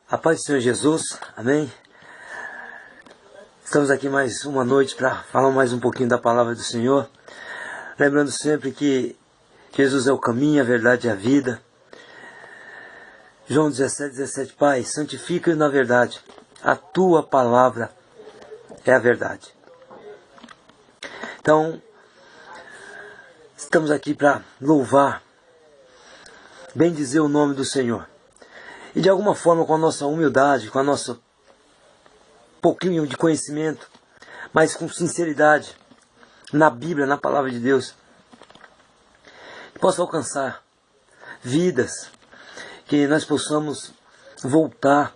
A paz do Senhor Jesus, amém? Estamos aqui mais uma noite para falar mais um pouquinho da palavra do Senhor. Lembrando sempre que Jesus é o caminho, a verdade e a vida. João 17:17, Pai, santifica-os na verdade. A tua palavra é a verdade. Então, estamos aqui para louvar, bendizer o nome do Senhor. E de alguma forma, com a nossa humildade, com a nossa pouquinho de conhecimento, mas com sinceridade, na Bíblia, na Palavra de Deus, que possa alcançar vidas, que nós possamos voltar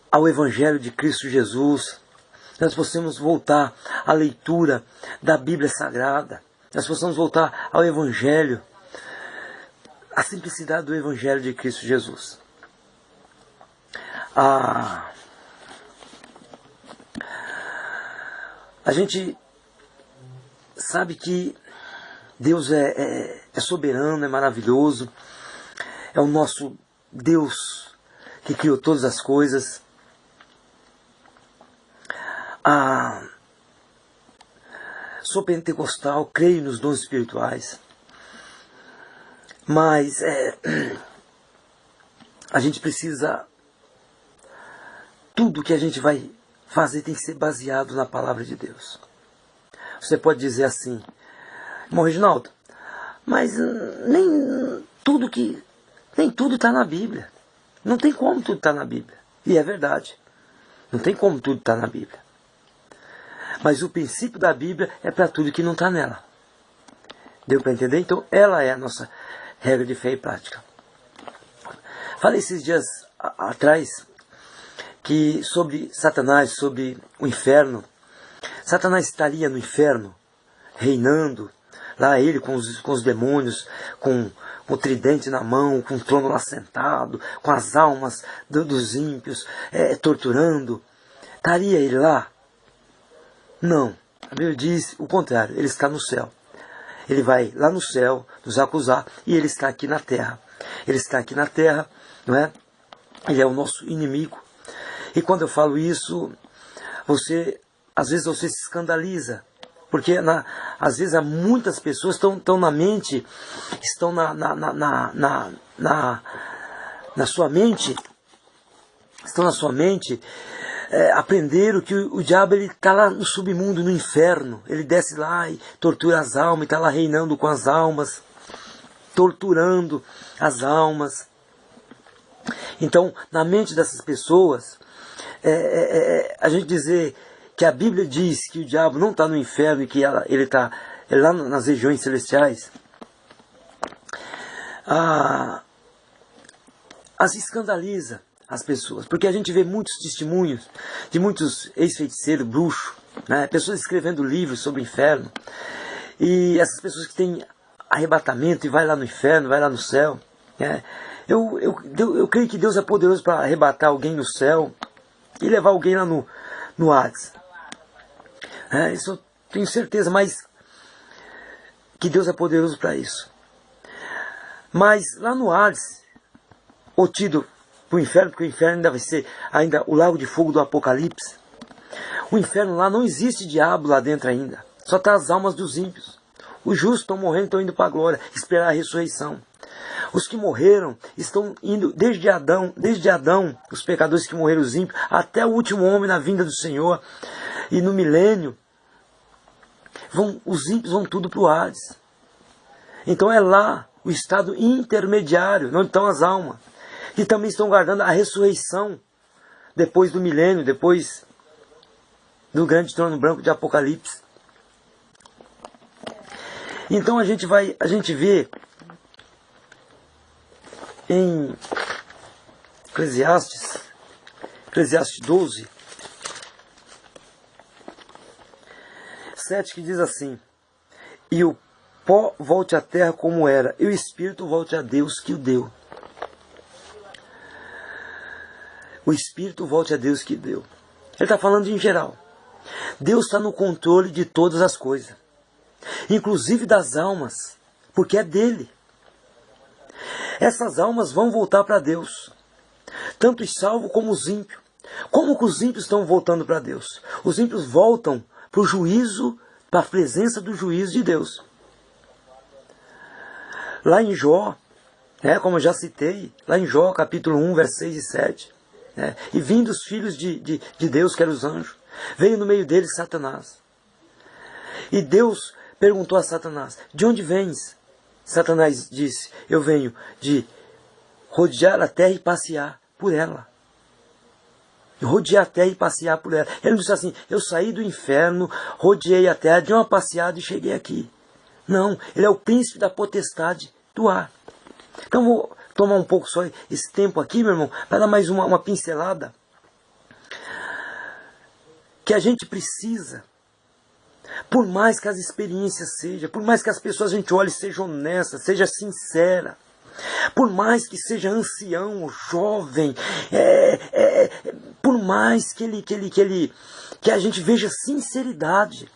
ao Evangelho de Cristo Jesus, nós possamos voltar à leitura da Bíblia Sagrada, nós possamos voltar ao Evangelho, a simplicidade do Evangelho de Cristo Jesus. A gente sabe que Deus é soberano, é maravilhoso, é o nosso Deus que criou todas as coisas. Sou pentecostal, creio nos dons espirituais. Mas a gente precisa, tudo que a gente vai fazer tem que ser baseado na palavra de Deus. Você pode dizer assim, irmão Reginaldo, mas nem tudo está na Bíblia. Não tem como tudo estar na Bíblia. E é verdade. Não tem como tudo estar na Bíblia. Mas o princípio da Bíblia é para tudo que não está nela. Deu para entender? Então ela é a nossa regra de fé e prática. Falei esses dias atrás que sobre Satanás, sobre o inferno. Satanás estaria no inferno, reinando, lá ele com os demônios, com o tridente na mão, com o trono lá sentado, com as almas dos ímpios, torturando. Estaria ele lá? Não. A Bíblia diz o contrário, ele está no céu. Ele vai lá no céu nos acusar e ele está aqui na terra. Ele está aqui na terra, não é? Ele é o nosso inimigo. E quando eu falo isso, às vezes você se escandaliza. Porque às vezes há muitas pessoas estão na mente, estão na sua mente, aprenderam que o diabo está lá no submundo, no inferno. Ele desce lá e tortura as almas, e está lá reinando com as almas, torturando as almas. Então, na mente dessas pessoas, a gente dizer que a Bíblia diz que o diabo não está no inferno e que ele está lá nas regiões celestiais, as escandaliza as pessoas, porque a gente vê muitos testemunhos de muitos ex-feiticeiros, bruxos, né? Pessoas escrevendo livros sobre o inferno, e essas pessoas que têm arrebatamento e vai lá no inferno, vai lá no céu, né? Eu creio que Deus é poderoso para arrebatar alguém no céu e levar alguém lá no Hades. Isso eu tenho certeza, mas que Deus é poderoso para isso. Mas lá no Hades, ou tido para o inferno, porque o inferno ainda vai ser o lago de fogo do Apocalipse. O inferno lá não existe diabo lá dentro ainda. Só está as almas dos ímpios. Os justos estão morrendo, estão indo para a glória, esperar a ressurreição. Os que morreram estão indo desde Adão, os pecadores que morreram, os ímpios, até o último homem na vinda do Senhor. E no milênio, os ímpios vão tudo para o Hades. Então é lá o estado intermediário, onde estão as almas. Que também estão guardando a ressurreição depois do milênio, depois do grande trono branco de Apocalipse. Então a gente vê em Eclesiastes 12, 7, que diz assim: e o pó volte à terra como era, e o espírito volte a Deus que o deu. O espírito volte a Deus que deu. Ele está falando em geral. Deus está no controle de todas as coisas, inclusive das almas, porque é dele. Essas almas vão voltar para Deus. tanto os salvos como os ímpios. Como que os ímpios estão voltando para Deus? Os ímpios voltam para o juízo, para a presença do juízo de Deus. Lá em Jó, como eu já citei, lá em Jó, capítulo 1, versos 6 e 7. E vindo os filhos de Deus, que eram os anjos, veio no meio deles Satanás. E Deus perguntou a Satanás, de onde vens? Satanás disse, eu venho de rodear a terra e passear por ela. Rodear a terra e passear por ela. Ele não disse assim, eu saí do inferno, rodeei a terra, dei uma passeada e cheguei aqui. Não, ele é o príncipe da potestade do ar. Então vou tomar um pouco só esse tempo aqui, meu irmão, para dar mais uma pincelada. Que a gente precisa, por mais que as experiências sejam, por mais que as pessoas a gente olhe sejam honestas, seja sincera, por mais que seja ancião, jovem, por mais que a gente veja sinceridade.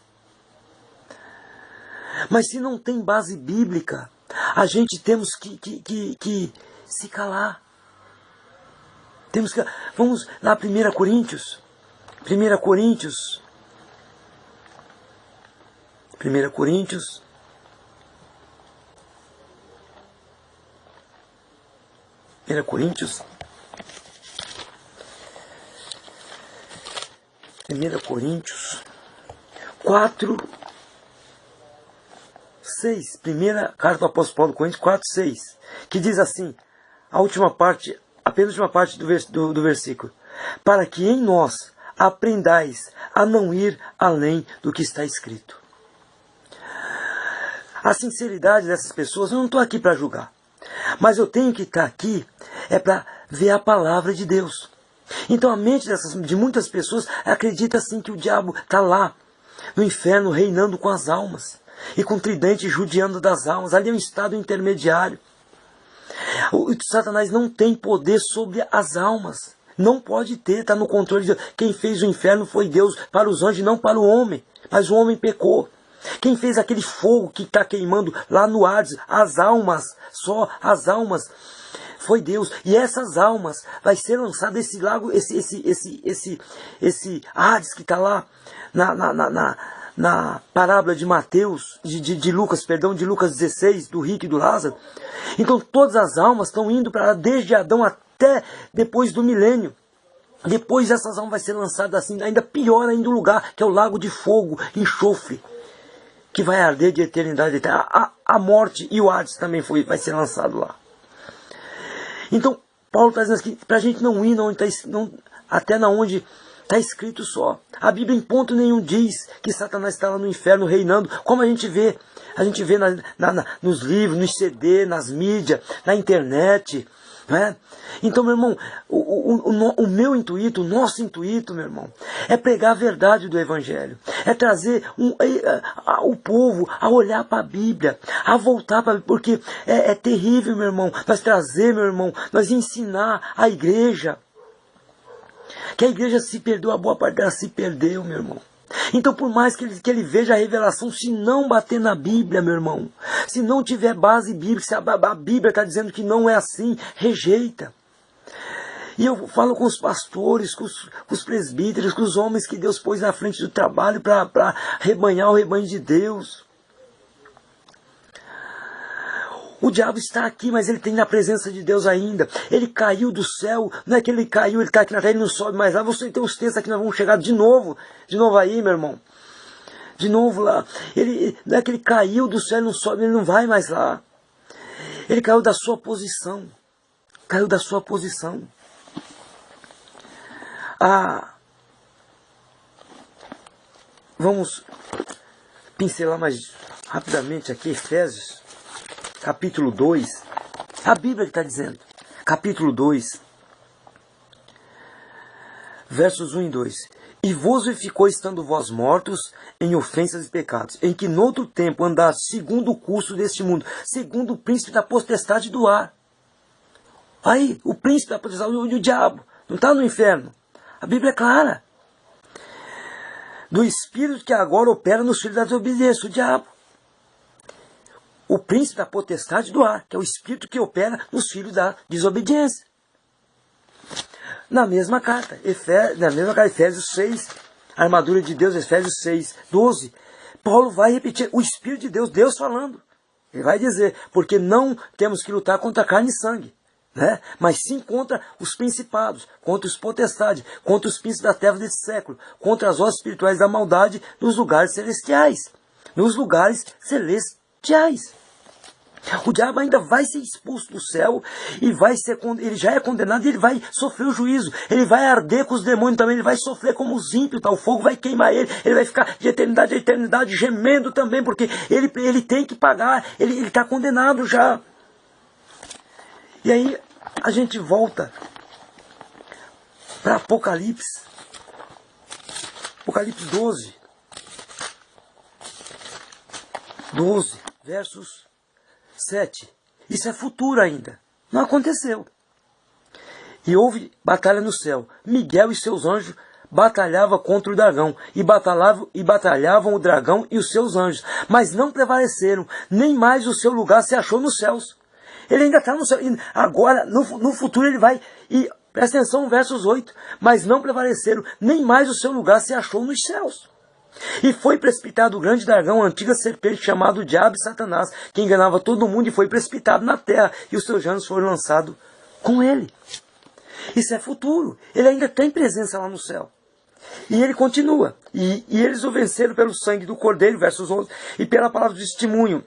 Mas se não tem base bíblica, a gente temos que se calar. Temos que... Vamos lá, 1 Coríntios. 1 Coríntios. 1 Coríntios. Coríntios. 1 Coríntios 4, 6. Primeira carta do apóstolo Paulo, Coríntios 4, 6. Que diz assim, a última parte, a penúltima parte do versículo. Para que em nós aprendais a não ir além do que está escrito. A sinceridade dessas pessoas, eu não estou aqui para julgar. Mas eu tenho que estar aqui para ver a palavra de Deus. Então a mente de muitas pessoas acredita assim que o diabo está lá, no inferno, reinando com as almas. E com tridente judiando das almas. Ali é um estado intermediário. O Satanás não tem poder sobre as almas. Não pode ter, está no controle de Deus. Quem fez o inferno foi Deus para os anjos, não para o homem. Mas o homem pecou. Quem fez aquele fogo que está queimando lá no Hades, as almas, só as almas, foi Deus. E essas almas vai ser lançado esse lago, esse Hades que está lá na parábola de Mateus, de Lucas, de Lucas 16, do rico e do Lázaro. Então todas as almas estão indo para lá, desde Adão até depois do milênio. Depois essas almas vai ser lançadas assim, ainda pior ainda o lugar, que é o lago de fogo, enxofre, que vai arder de eternidade. A morte e o Hades também vai ser lançado lá. Então, Paulo está dizendo aqui, para a gente não ir até na onde está escrito só. A Bíblia em ponto nenhum diz que Satanás está lá no inferno reinando, como a gente vê nos livros, nos CD, nas mídias, na internet. Né? Então, meu irmão, o meu intuito, o nosso intuito, meu irmão, é pregar a verdade do Evangelho. É trazer o povo a olhar para a Bíblia, a voltar para a Bíblia, porque é terrível, meu irmão, nós trazer, meu irmão, nós ensinar a igreja, que a igreja se perdeu, a boa parte dela se perdeu, meu irmão. Então, por mais que ele veja a revelação, se não bater na Bíblia, meu irmão, se não tiver base bíblica, se a Bíblia está dizendo que não é assim, rejeita. E eu falo com os pastores, com os presbíteros, com os homens que Deus pôs na frente do trabalho para rebanhar o rebanho de Deus. O diabo está aqui, mas ele tem na presença de Deus ainda. Ele caiu do céu, não é que ele caiu, ele está aqui na terra, ele não sobe mais lá. Você tem os textos aqui, nós vamos chegar de novo aí, meu irmão. De novo lá. Não é que ele caiu do céu, ele não sobe, ele não vai mais lá. Ele caiu da sua posição. Caiu da sua posição. Vamos pincelar mais rapidamente aqui, Efésios. Capítulo 2, a Bíblia está dizendo, capítulo 2, versos 1 e 2. E vos ficou estando vós mortos em ofensas e pecados, em que noutro tempo andaste segundo o curso deste mundo, segundo o príncipe da potestade do ar. Aí, o príncipe da potestade do diabo, não está no inferno. A Bíblia é clara. Do espírito que agora opera nos filhos da desobediência, o diabo. O príncipe da potestade do ar, que é o espírito que opera nos filhos da desobediência. Na mesma carta, Efésios 6, a armadura de Deus, Efésios 6, 12. Paulo vai repetir, o Espírito de Deus, Deus falando. Ele vai dizer, porque não temos que lutar contra carne e sangue, né? Mas sim contra os principados, contra os potestades, contra os príncipes da terra desse século, contra as hostes espirituais da maldade nos lugares celestiais. Nos lugares celestiais. O diabo ainda vai ser expulso do céu e ele já é condenado e ele vai sofrer o juízo. Ele vai arder com os demônios também, ele vai sofrer como os ímpios, tá? O fogo vai queimar ele vai ficar de eternidade a eternidade gemendo também, porque ele tem que pagar, ele está condenado já. E aí a gente volta para Apocalipse 12, versos 7. Isso é futuro ainda. Não aconteceu. E houve batalha no céu. Miguel e seus anjos batalhavam contra o dragão. E batalhavam o dragão e os seus anjos. Mas não prevaleceram. Nem mais o seu lugar se achou nos céus. Ele ainda está no céu. E agora, no futuro, ele vai... E presta atenção, versos 8. Mas não prevaleceram. Nem mais o seu lugar se achou nos céus. E foi precipitado o grande dragão, a antiga serpente, chamado Diabo e Satanás, que enganava todo mundo, e foi precipitado na terra, e os seus anjos foram lançados com ele. Isso é futuro. Ele ainda tem presença lá no céu. E ele continua. E eles o venceram pelo sangue do Cordeiro, versos 11, e pela palavra do testemunho,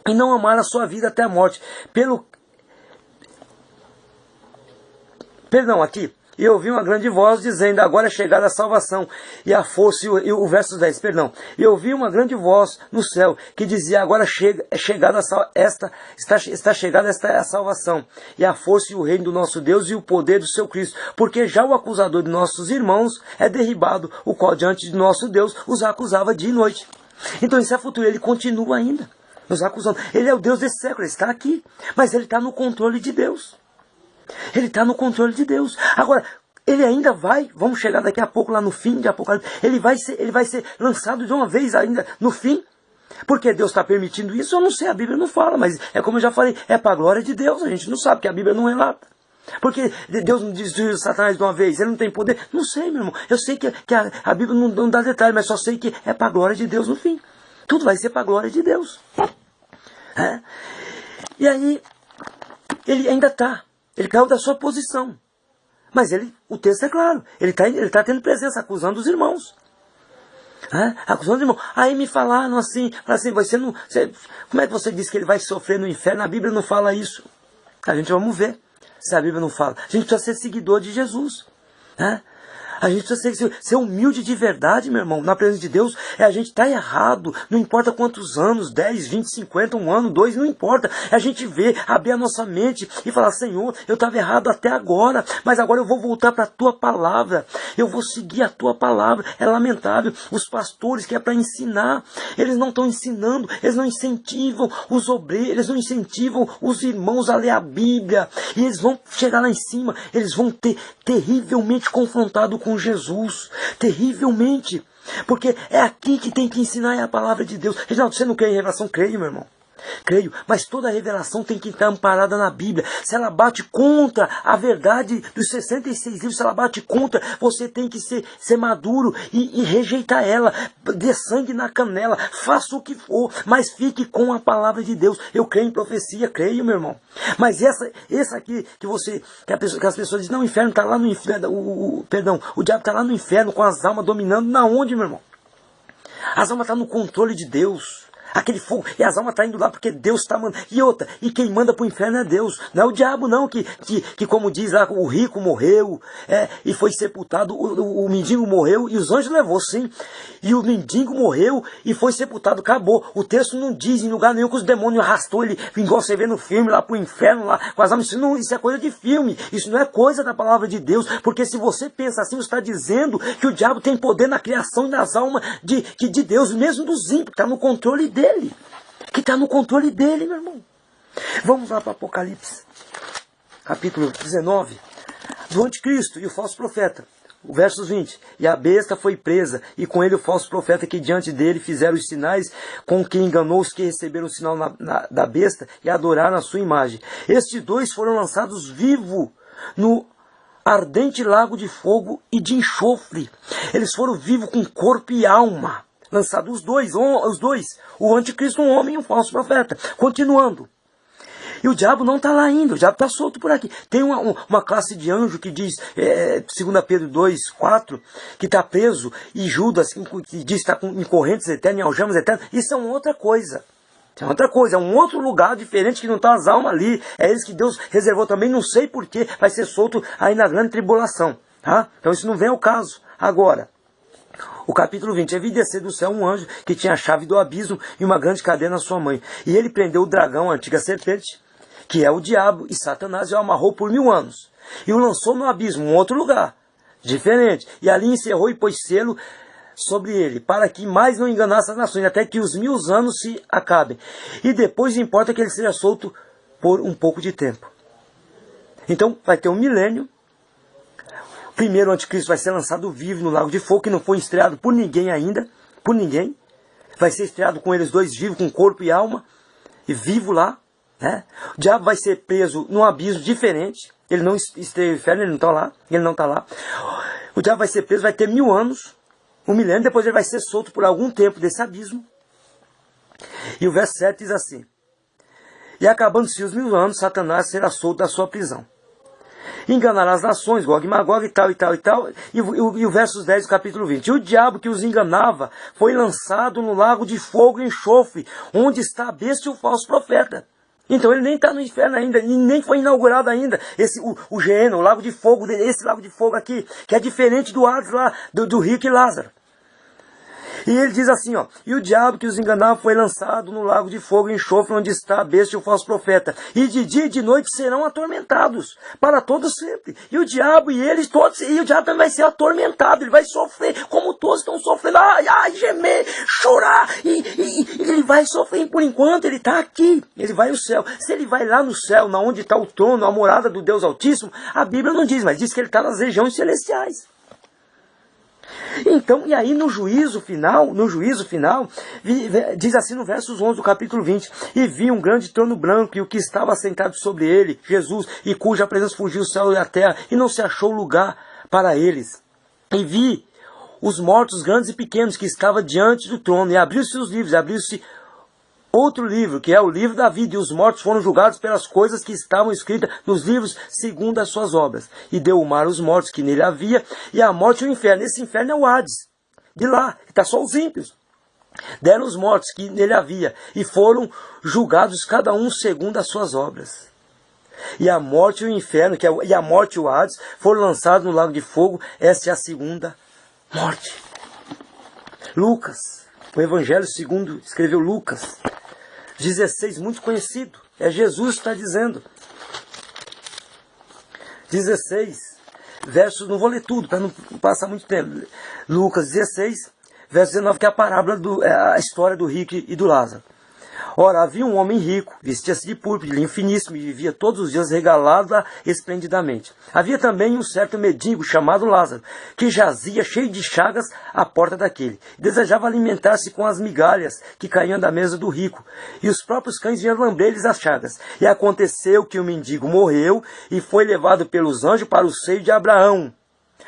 e não amaram a sua vida até a morte. E eu ouvi uma grande voz dizendo, agora é chegada a salvação e a força, o verso 10, perdão. E eu ouvi uma grande voz no céu que dizia, agora está chegada esta salvação e a força e o reino do nosso Deus e o poder do seu Cristo, porque já o acusador de nossos irmãos é derribado, o qual diante de nosso Deus os acusava dia e noite. Então isso é futuro, ele continua ainda nos acusando. Ele é o Deus desse século, ele está aqui, mas ele está no controle de Deus. Ele está no controle de Deus. Agora, ele ainda vamos chegar daqui a pouco lá no fim de Apocalipse, ele vai ser lançado de uma vez ainda no fim. Porque Deus está permitindo isso? Eu não sei, a Bíblia não fala, mas é como eu já falei, é para a glória de Deus, a gente não sabe, que a Bíblia não relata. Porque Deus não destruiu Satanás de uma vez, ele não tem poder? Não sei, meu irmão. Eu sei que a Bíblia não dá detalhe, mas só sei que é para a glória de Deus no fim. Tudo vai ser para a glória de Deus. E aí, ele ainda está. Ele caiu da sua posição. Mas o texto é claro. Ele tá tendo presença, acusando os irmãos. Acusando os irmãos. Aí me falaram assim, como é que você diz que ele vai sofrer no inferno? A Bíblia não fala isso. A gente vamos ver se a Bíblia não fala. A gente precisa ser seguidor de Jesus. A gente precisa ser humilde de verdade, meu irmão, na presença de Deus. A gente está errado, não importa quantos anos, 10, 20, 50, um ano, 2, não importa. A gente abrir a nossa mente e falar, Senhor, eu estava errado até agora, mas agora eu vou voltar para a Tua Palavra. Eu vou seguir a Tua Palavra. É lamentável, os pastores que é para ensinar, eles não estão ensinando, eles não incentivam os obreiros, eles não incentivam os irmãos a ler a Bíblia. E eles vão chegar lá em cima, eles vão ter terrivelmente confrontado com Jesus, terrivelmente, porque é aqui que tem que ensinar a palavra de Deus. Reginaldo, você não crê em revelação? Creio, meu irmão. Creio, mas toda revelação tem que estar amparada na Bíblia. Se ela bate contra a verdade dos 66 livros, se ela bate contra, você tem que ser maduro e rejeitar ela. Dê sangue na canela, faça o que for, mas fique com a palavra de Deus. Eu creio em profecia, creio, meu irmão. Mas essa aqui que as pessoas dizem, não, o inferno está lá no inferno, o diabo está lá no inferno com as almas dominando. Na onde, meu irmão? As almas estão no controle de Deus. Aquele fogo, e as almas estão indo lá porque Deus está mandando. E quem manda para o inferno é Deus. Não é o diabo não, que como diz lá, o rico morreu, e foi sepultado, o mendigo morreu, e os anjos levou, sim. E o mendigo morreu e foi sepultado, acabou. O texto não diz em lugar nenhum que os demônios arrastou ele, igual você vê no filme, lá para o inferno, lá com as almas. Isso é coisa de filme, isso não é coisa da palavra de Deus, porque se você pensa assim, você está dizendo que o diabo tem poder na criação e nas almas de Deus, mesmo dos ímpios, está no controle dele. Que está no controle dele, meu irmão. Vamos lá para Apocalipse, capítulo 19, do anticristo e o falso profeta. O versos 20. E a besta foi presa, e com ele o falso profeta que diante dele fizeram os sinais, com que enganou os que receberam o sinal da besta e adoraram a sua imagem. Estes dois foram lançados vivos no ardente lago de fogo e de enxofre. Eles foram vivos com corpo e alma. Lançados os dois, o anticristo, um homem e um falso profeta. Continuando. E o diabo não está lá ainda, o diabo está solto por aqui. Tem uma classe de anjo que diz, 2 Pedro 2:4, que está preso, e Judas, que diz que está em correntes eternas, em algemas eternas. Isso é uma outra coisa. É outra coisa, é um outro lugar diferente que não está as almas ali. É eles que Deus reservou também, não sei porquê, vai ser solto aí na grande tribulação. Tá? Então isso não vem ao caso. Agora, o capítulo 20. Vi descer do céu um anjo que tinha a chave do abismo e uma grande cadeia na sua mão. E ele prendeu o dragão, a antiga serpente, que é o diabo e Satanás, e o amarrou por 1000 anos. E o lançou no abismo, um outro lugar, diferente. E ali encerrou e pôs selo sobre ele, para que mais não enganasse as nações, até que os 1000 anos se acabem. E depois importa que ele seja solto por um pouco de tempo. Então vai ter um milênio. Primeiro o anticristo vai ser lançado vivo no lago de fogo, que não foi estreado por ninguém ainda, por ninguém. Vai ser estreado com eles dois vivos, com corpo e alma, e vivo lá. Né? O diabo vai ser preso num abismo diferente. Ele não estreia o inferno, ele não está lá. O diabo vai ser preso, vai ter 1000 anos, um milênio, depois ele vai ser solto por algum tempo desse abismo. E o verso 7 diz assim: e acabando-se os 1000 anos, Satanás será solto da sua prisão. Enganará as nações, Gog e Magog, e tal. E o verso 10 do capítulo 20. E o diabo que os enganava foi lançado no lago de fogo e enxofre, onde está a besta e o falso profeta. Então ele nem está no inferno ainda, nem foi inaugurado ainda o Geena, o lago de fogo, esse lago de fogo aqui, que é diferente do Hades lá, do rico e Lázaro. E ele diz assim, ó: e o diabo que os enganava foi lançado no lago de fogo e enxofre, onde está a besta e o falso profeta. E de dia e de noite serão atormentados, para todos sempre. E o diabo e eles todos, e o diabo também vai ser atormentado, ele vai sofrer, como todos estão sofrendo, ai, gemer, chorar, e ele vai sofrer. Por enquanto ele está aqui, ele vai ao céu. Se ele vai lá no céu, na onde está o trono, a morada do Deus Altíssimo, a Bíblia não diz, mas diz que ele está nas regiões celestiais. Então, e aí no juízo final, diz assim no versos 11 do capítulo 20, e vi um grande trono branco, e o que estava sentado sobre ele, Jesus, e cuja presença fugiu o céu e a terra, e não se achou lugar para eles. E vi os mortos grandes e pequenos que estavam diante do trono, e abriu-se os livros, e abriu-se outro livro, que é o livro da vida, e os mortos foram julgados pelas coisas que estavam escritas nos livros segundo as suas obras. E deu o mar os mortos que nele havia, e a morte e o inferno. Esse inferno é o Hades, de lá, que está só os ímpios. Deram os mortos que nele havia, e foram julgados cada um segundo as suas obras. E a morte e o inferno, e a morte e o Hades, foram lançados no lago de fogo. Essa é a segunda morte. Lucas, o Evangelho segundo escreveu Lucas 16, muito conhecido. É Jesus que está dizendo. 16, versos, não vou ler tudo, para não passar muito tempo. Lucas 16, verso 19, que é a parábola, a história do rico e do Lázaro. Ora, havia um homem rico, vestia-se de púrpura, de linho finíssimo, e vivia todos os dias regalado esplendidamente. Havia também um certo mendigo chamado Lázaro, que jazia cheio de chagas à porta daquele. Desejava alimentar-se com as migalhas que caíam da mesa do rico, e os próprios cães vinham lamber-lhes as chagas. E aconteceu que o mendigo morreu e foi levado pelos anjos para o seio de Abraão.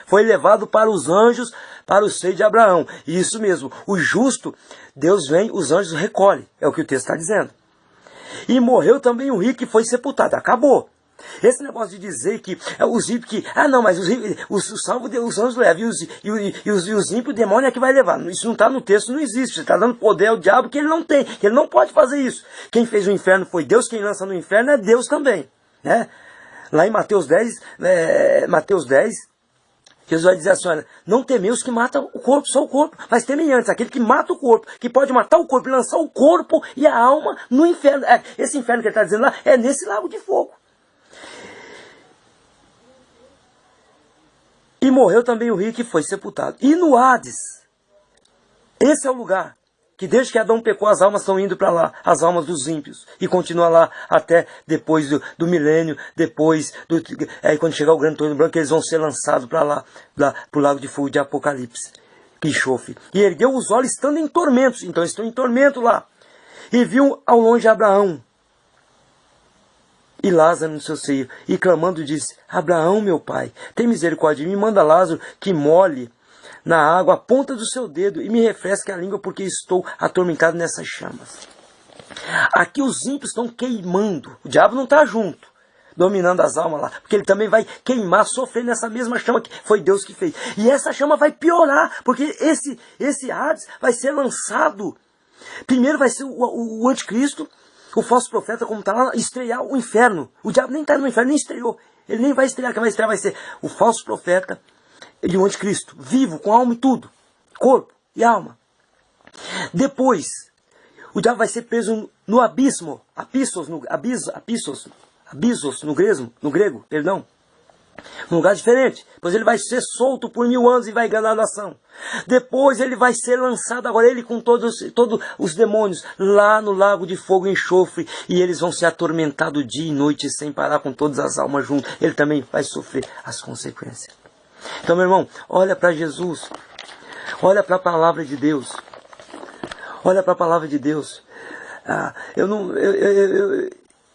Foi levado para os anjos, para o seio de Abraão. E isso mesmo, o justo, Deus vem, os anjos recolhem. É o que o texto está dizendo. E morreu também o rico e foi sepultado. Acabou. Esse negócio de dizer que os ímpios, mas os salvos os anjos levam, e os ímpios o demônio é que vai levar. Isso não está no texto, não existe. Você está dando poder ao diabo que ele não tem, que ele não pode fazer isso. Quem fez o inferno foi Deus, quem lança no inferno é Deus também. Né? Lá em Mateus 10, Jesus vai dizer assim, olha, não temei os que matam o corpo, só o corpo, mas temem antes aquele que mata o corpo, que pode matar o corpo e lançar o corpo e a alma no inferno. Esse inferno que ele está dizendo lá é nesse lago de fogo. E morreu também o rico e foi sepultado. E no Hades, esse é o lugar que desde que Adão pecou, as almas estão indo para lá, as almas dos ímpios, e continua lá até depois do milênio, quando chegar o grande trono branco, eles vão ser lançados para lá para o lago de fogo de Apocalipse, que enxofre. E ergueu os olhos estando em tormentos, então eles estão em tormento lá, e viu ao longe Abraão e Lázaro no seu seio, e clamando disse: Abraão, meu pai, tem misericórdia de mim, manda Lázaro que molhe na água a ponta do seu dedo e me refresque a língua, porque estou atormentado nessas chamas. Aqui os ímpios estão queimando, o diabo não está junto, dominando as almas lá, porque ele também vai queimar, sofrer nessa mesma chama que foi Deus que fez. E essa chama vai piorar, porque esse Hades vai ser lançado. Primeiro vai ser o anticristo, o falso profeta, como está lá, estrear o inferno. O diabo nem está no inferno, nem estreou. Ele nem vai estrear, quem vai estrear vai ser o falso profeta e o anticristo, vivo, com alma e tudo, corpo e alma. Depois, o diabo vai ser preso no abismo, abissos no grego, perdão, num lugar diferente. Depois ele vai ser solto por 1000 anos e vai enganar a nação. Depois ele vai ser lançado, agora ele com todos os demônios, lá no lago de fogo e enxofre, e eles vão ser atormentados dia e noite sem parar, com todas as almas juntas. Ele também vai sofrer as consequências. Então, meu irmão, olha para Jesus, olha para a palavra de Deus, olha para a palavra de Deus.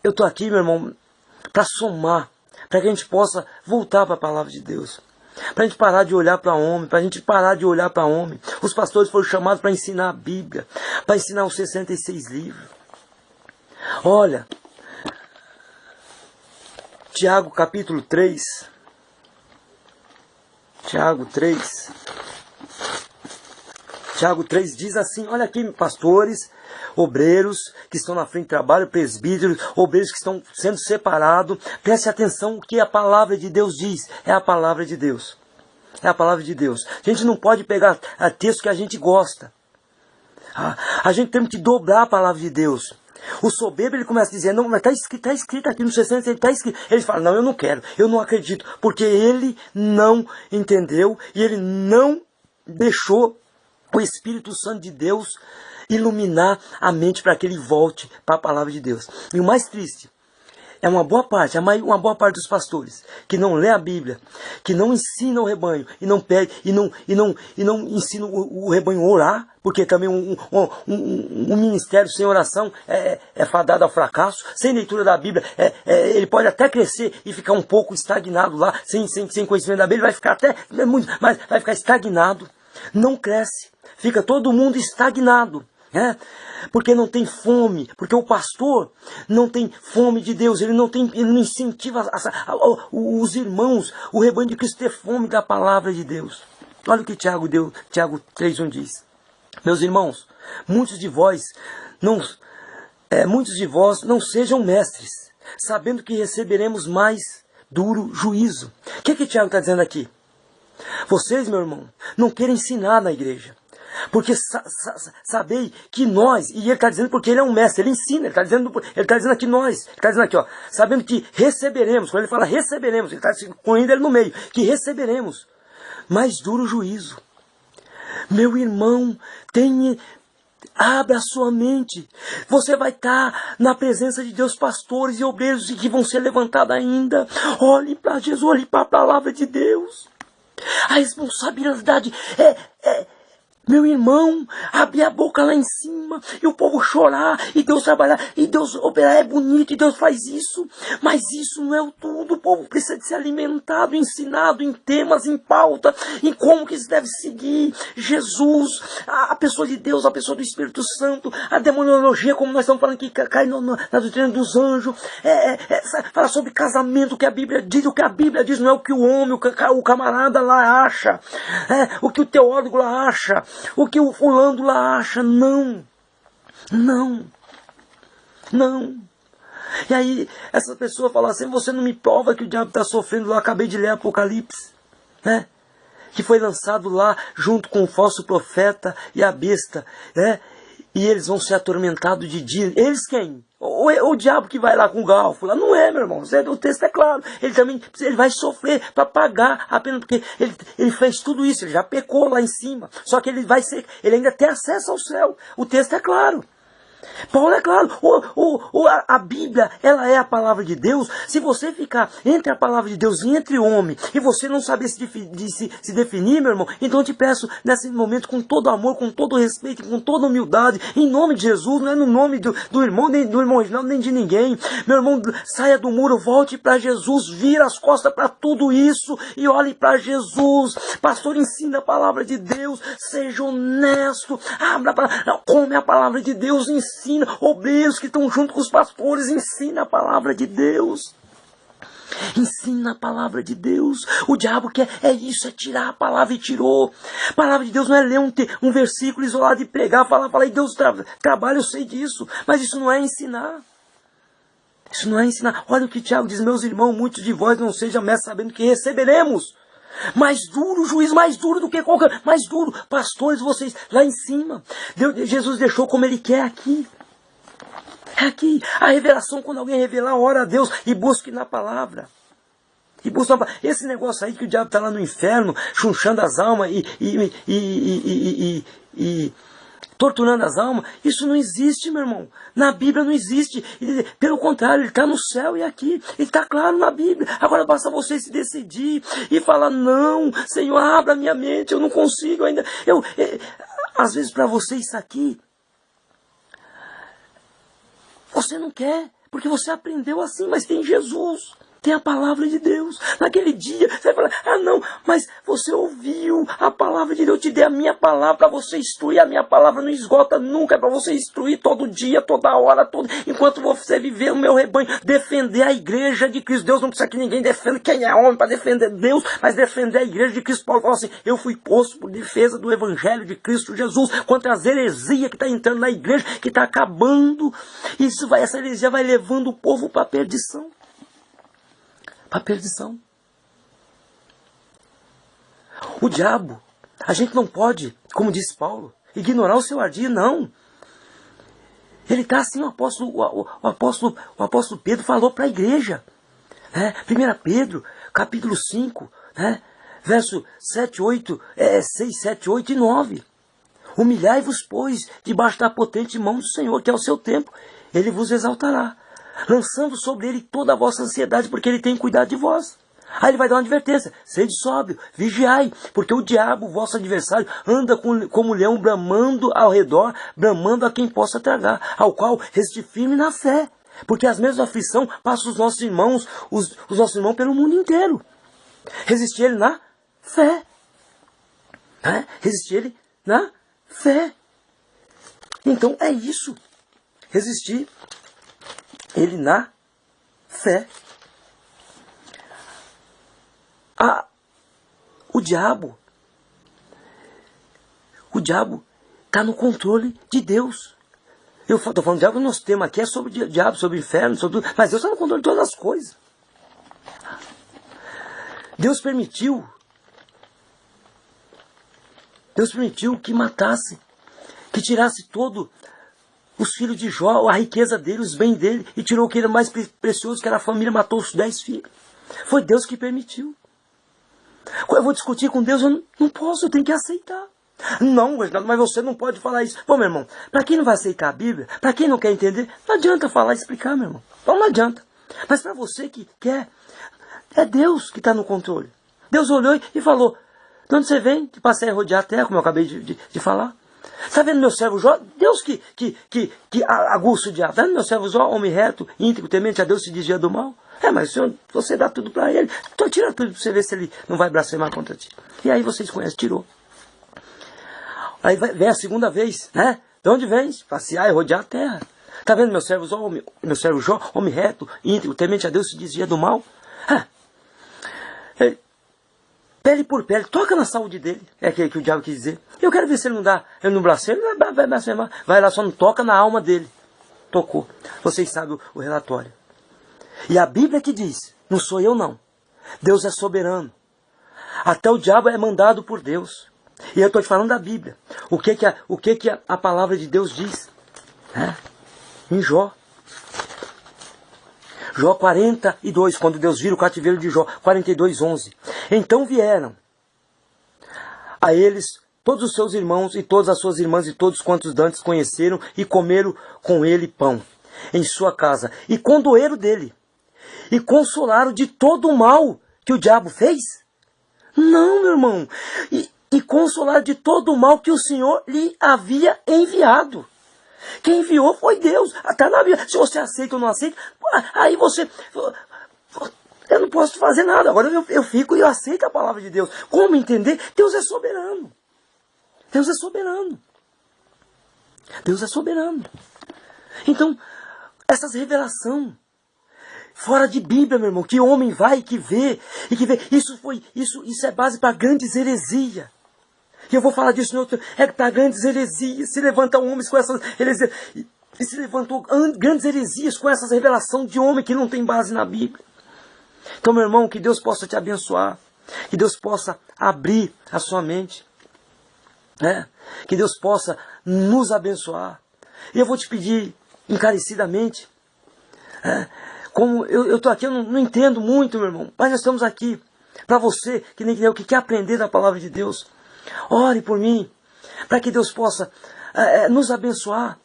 Eu estou aqui, meu irmão, para somar, para que a gente possa voltar para a palavra de Deus. Para a gente parar de olhar para homem, para a gente parar de olhar para homem. Os pastores foram chamados para ensinar a Bíblia, para ensinar os 66 livros. Olha, Tiago capítulo 3. Tiago 3 diz assim, olha aqui, pastores, obreiros que estão na frente do trabalho, presbíteros, obreiros que estão sendo separados, preste atenção o que a palavra de Deus diz. É a palavra de Deus. É a palavra de Deus. A gente não pode pegar texto que a gente gosta. A gente tem que dobrar a palavra de Deus. O soberbo, ele começa a dizer, não, mas está escrito aqui no 60, está escrito. Ele fala, não, eu não quero, eu não acredito, porque ele não entendeu e ele não deixou o Espírito Santo de Deus iluminar a mente para que ele volte para a palavra de Deus. E o mais triste é uma boa parte dos pastores que não lê a Bíblia, que não ensina o rebanho e não pede e não ensina o rebanho a orar, porque também um ministério sem oração é fadado ao fracasso. Sem leitura da Bíblia, ele pode até crescer e ficar um pouco estagnado lá, sem conhecimento da Bíblia, vai ficar até muito, mas vai ficar estagnado, não cresce, fica todo mundo estagnado. Porque não tem fome, porque o pastor não tem fome de Deus, ele não incentiva os irmãos, o rebanho de Cristo, ter fome da palavra de Deus. Olha o que Tiago 3:1 diz: meus irmãos, muitos de vós não sejam mestres, sabendo que receberemos mais duro juízo. O que Tiago está dizendo aqui? Vocês, meu irmão, não querem ensinar na igreja. Porque sabei que nós, e ele está dizendo porque ele é um mestre, ele ensina, ele está dizendo aqui nós, ele está dizendo aqui, ó, sabendo que receberemos, quando ele fala receberemos, ele está incluindo ele no meio, que receberemos mais duro juízo. Meu irmão, abra a sua mente, você vai estar na presença de Deus, pastores e obreiros que vão ser levantados ainda. Olhe para Jesus, olhe para a palavra de Deus. A responsabilidade meu irmão, abrir a boca lá em cima, e o povo chorar, e Deus trabalhar, e Deus operar, é bonito, e Deus faz isso, mas isso não é o tudo. O povo precisa de ser alimentado, ensinado em temas, em pauta, em como que se deve seguir Jesus, a pessoa de Deus, a pessoa do Espírito Santo, a demonologia, como nós estamos falando aqui, cai na doutrina dos anjos, fala sobre casamento, o que a Bíblia diz, não é o que o homem, o camarada lá acha, o que o teólogo lá acha, o que o fulano lá acha. Não. E aí essa pessoa fala assim, você não me prova que o diabo está sofrendo lá. Eu acabei de ler Apocalipse, que foi lançado lá junto com o falso profeta e a besta, e eles vão ser atormentados de dia. Eles quem? O diabo que vai lá com o garfo lá? Não é, meu irmão, o texto é claro, ele vai sofrer para pagar a pena, porque ele fez tudo isso, ele já pecou lá em cima, só que ele ainda tem acesso ao céu, o texto é claro. Paulo é claro, a Bíblia, ela é a palavra de Deus. Se você ficar entre a palavra de Deus e entre o homem, e você não saber se definir, meu irmão, então eu te peço, nesse momento, com todo amor, com todo respeito, com toda humildade, em nome de Jesus, não é no nome do irmão, nem do irmão Reginaldo, nem de ninguém. Meu irmão, saia do muro, volte para Jesus, vira as costas para tudo isso e olhe para Jesus. Pastor, ensina a palavra de Deus, seja honesto, abra a palavra, come a palavra de Deus, ensina, obreiros que estão junto com os pastores, ensina a palavra de Deus. Ensina a palavra de Deus. O diabo quer, é isso, é tirar a palavra e tirou. A palavra de Deus não é ler um versículo isolado e pregar, falar, e Deus trabalha, eu sei disso. Mas isso não é ensinar. Isso não é ensinar. Olha o que Tiago diz, meus irmãos, muitos de vós não sejam mestres sabendo que receberemos. Mais duro, juiz mais duro do que qualquer, mais duro. Pastores, vocês lá em cima. Jesus deixou como Ele quer aqui. É aqui. A revelação, quando alguém revelar, ora a Deus e busque na palavra. E busque na palavra. Esse negócio aí que o diabo está lá no inferno, chunchando as almas e torturando as almas, isso não existe, meu irmão. Na Bíblia não existe. Pelo contrário, ele está no céu e aqui. Ele está claro na Bíblia. Agora basta você se decidir e falar, não, Senhor, abra minha mente, eu não consigo ainda. Às vezes para você isso aqui, você não quer, porque você aprendeu assim, mas tem Jesus. Tem a palavra de Deus. Naquele dia, você vai falar, não, mas você ouviu a palavra de Deus. Eu te dei a minha palavra para você instruir. A minha palavra não esgota nunca. É para você instruir todo dia, toda hora, enquanto você viver no meu rebanho. Defender a igreja de Cristo. Deus não precisa que ninguém defenda. Quem é homem para defender Deus? Mas defender a igreja de Cristo. Paulo fala assim, eu fui posto por defesa do evangelho de Cristo Jesus contra as heresias que está entrando na igreja, que está acabando. Essa heresia vai levando o povo para a perdição. Para a perdição. O diabo, a gente não pode, como disse Paulo, ignorar o seu ardir, não. Ele está assim, o apóstolo Pedro falou para a igreja. 1 Pedro, capítulo 5, verso 7, 8, 6, 7, 8 e 9. Humilhai-vos, pois, debaixo da potente mão do Senhor, que é o seu tempo, Ele vos exaltará, lançando sobre Ele toda a vossa ansiedade, porque Ele tem cuidado de vós. Aí Ele vai dar uma advertência, sede sóbrio, vigiai, porque o diabo, vosso adversário, anda como leão bramando ao redor, bramando a quem possa tragar, ao qual resiste firme na fé, porque as mesmas aflições passam os nossos irmãos, os nossos irmãos pelo mundo inteiro. Resistir Ele na fé. Resistir Ele na fé. Então é isso. Resistir Ele na fé. O diabo está no controle de Deus. Eu estou falando de diabo, o nosso tema aqui é sobre o diabo, sobre o inferno, mas Deus está no controle de todas as coisas. Deus permitiu que matasse, que tirasse todo os filhos de Jó, a riqueza dele, os bens dele, e tirou o que era mais precioso, que era a família, matou os 10 filhos. Foi Deus que permitiu. Quando eu vou discutir com Deus, eu não posso, eu tenho que aceitar. Não, mas você não pode falar isso. Pô, meu irmão, para quem não vai aceitar a Bíblia, para quem não quer entender, não adianta falar e explicar, meu irmão. Então não adianta. Mas para você que quer, é Deus que está no controle. Deus olhou e falou, de onde você vem? Que passei a rodear a terra, como eu acabei de falar. Está vendo meu servo Jó? Deus que aguça o diabo. Está vendo meu servo Jó? Homem reto, íntegro, temente a Deus, se desvia do mal. Mas o Senhor, você dá tudo para ele. Então tira tudo para você ver se ele não vai blasfemar contra ti. E aí vocês conhecem, tirou. Aí vem a segunda vez, De onde vens? Passear e rodear a terra. Está vendo meu servo Jó? Homem reto, íntegro, temente a Deus, se desvia do mal. Pele por pele, toca na saúde dele. É aquilo que o diabo quis dizer. Eu quero ver se ele não blasfema, ele vai blasfemar. Vai lá, só não toca na alma dele. Tocou. Vocês sabem o relatório. E a Bíblia que diz, não sou eu não. Deus é soberano. Até o diabo é mandado por Deus. E eu estou te falando da Bíblia. O que a palavra de Deus diz? Em Jó. Jó 42, quando Deus vira o cativeiro de Jó, 42, 11. Então vieram a eles todos os seus irmãos e todas as suas irmãs e todos quantos dantes conheceram e comeram com ele pão em sua casa, e condoeram dele, e consolaram de todo o mal que o diabo fez? Não, meu irmão. E consolaram de todo o mal que o Senhor lhe havia enviado. Quem enviou foi Deus. Está na Bíblia. Se você aceita ou não aceita, aí você... Eu não posso fazer nada. Agora eu fico e eu aceito a palavra de Deus. Como entender? Deus é soberano. Deus é soberano. Deus é soberano. Então, essas revelações fora de Bíblia, meu irmão, que homem vai e que vê, isso é base para grandes heresias. E eu vou falar disso em outro, é para grandes heresias, se levantam homens com essas heresias, e se levantou grandes heresias com essas revelações de homem que não tem base na Bíblia. Então, meu irmão, que Deus possa te abençoar, que Deus possa abrir a sua mente, né? Que Deus possa nos abençoar. E eu vou te pedir encarecidamente, como eu estou aqui, eu não entendo muito, meu irmão, mas nós estamos aqui para você que nem eu, que quer aprender da palavra de Deus. Ore por mim, para que Deus possa nos abençoar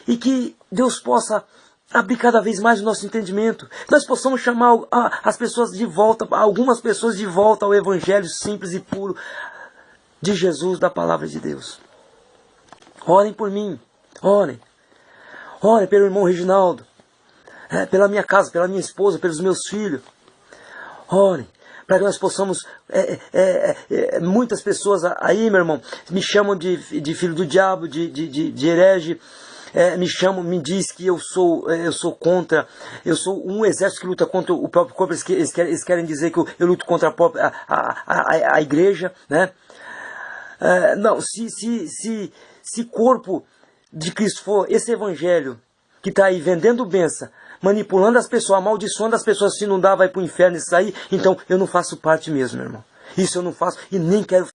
e que Deus possa abrir cada vez mais o nosso entendimento. Nós possamos chamar as pessoas de volta, algumas pessoas de volta ao Evangelho simples e puro de Jesus, da palavra de Deus. Orem por mim, orem. Orem pelo irmão Reginaldo, pela minha casa, pela minha esposa, pelos meus filhos. Orem, para que nós possamos... muitas pessoas aí, meu irmão, me chamam de filho do diabo, de herege, me diz que eu sou contra, eu sou um exército que luta contra o próprio corpo. Eles querem dizer que eu luto contra a igreja, né? Não, se corpo de Cristo for esse evangelho que está aí vendendo bênção, manipulando as pessoas, amaldiçoando as pessoas, se não dá vai para o inferno isso aí, então eu não faço parte mesmo, meu irmão. Isso eu não faço e nem quero